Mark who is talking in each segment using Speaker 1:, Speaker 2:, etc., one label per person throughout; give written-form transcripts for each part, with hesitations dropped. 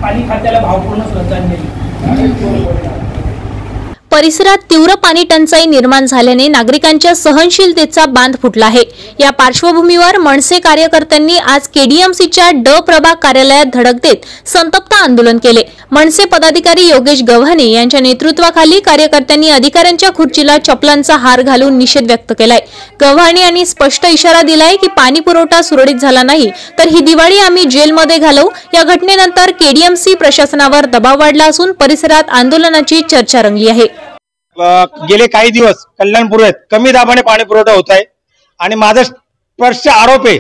Speaker 1: पाणी खात्याला भावपूर्ण श्रद्धांजली।
Speaker 2: परिसरात तीव्र पाणी टंचाई निर्माण झाल्याने नागरिकांच्या सहनशीलतेचा बांध फुटला आहे। या पार्श्वभूमीवर मनसे कार्यकर्त्यांनी आज केडीएमसीच्या ड प्रभाग कार्यालयात धडक देत संतप्त आंदोलन केले। मनसे पदाधिकारी योगेश गव्हाणे यांच्या नेतृत्वाखाली कार्यकर्त्यांनी अधिकाऱ्यांच्या खुर्चीला चपलांचा हार घालून निषेध व्यक्त केलाय। गव्हाणे यांनी स्पष्ट इशारा दिलाय की पाणी पुरवठा सुरळीत झाला नाही तर ही दिवाळी आम्ही जेलमध्ये घालवू। या घटनेनंतर केडीएमसी प्रशासनावर दबाव वाढला असून परिसरात आंदोलनाची चर्चा रंगली आहे।
Speaker 3: गेले काही दिवस कल्याणपूर्वेत कमी दाबाने पाणी पुरवठा होत आहे आणि माझा स्पष्ट आरोप आहे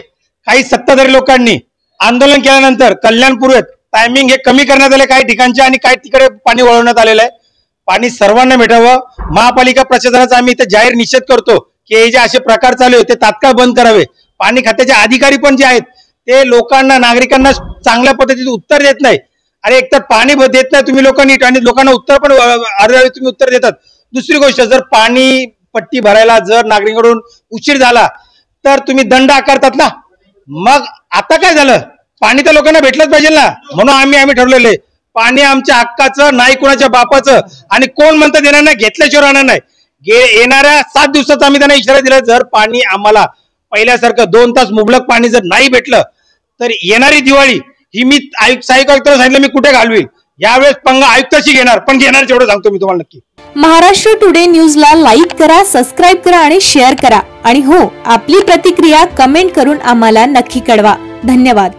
Speaker 3: काही सत्ताधारी लोकांनी आंदोलन केल्यानंतर कल्याणपूर्वेत टायमिंग हे कमी करण्यात आले काही ठिकाणचे आणि काही तिकडे पाणी वळवण्यात आलेलं आहे। पाणी सर्वांना भेटावं। महापालिका प्रशासनाचा आम्ही इथे जाहीर निषेध करतो की हे जे असे प्रकार चालू आहेत ते तात्काळ बंद करावे। पाणी खात्याचे अधिकारी पण जे आहेत ते लोकांना नागरिकांना चांगल्या पद्धतीने उत्तर देत नाही। अरे एकतर पाणी देत नाही तुम्ही लोकांनी आणि लोकांना उत्तर पण अर्ध्यावेळी तुम्ही उत्तर देतात। दुसरी गोष्ट जर पाणी पट्टी भरायला जर नागरिकांकडून उशीर झाला तर तुम्ही दंड आकारतात ना। मग आता काय झालं पाणी तर लोकांना भेटलंच पाहिजे ना। म्हणून आम्ही ठरवलेलं आहे पाणी आमच्या हक्काचं नाही कोणाच्या बापाचं आणि कोण म्हणतं देणार नाही घेतल्याशिवाय राहणार नाही। येणाऱ्या 7 दिवसात आम्ही त्यांना इशारा दिला जर पाणी आम्हाला पहिल्यासारखं 2 तास मुबलक पाणी जर नाही भेटलं तर येणारी दिवाळी ही मी सहाय्यक आयुक्ताला सांगितलं मी कुठे घालवील। यावेळेस पंगा आयुक्ताशी घेणार पण घेणार तेवढं सांगतो मी तुम्हाला नक्की।
Speaker 2: महाराष्ट्र टुडे न्यूजला लाईक करा, सबस्क्राइब करा आणि शेअर करा आणि हो आपली प्रतिक्रिया कमेंट करून आम्हाला नक्की कळवा। धन्यवाद।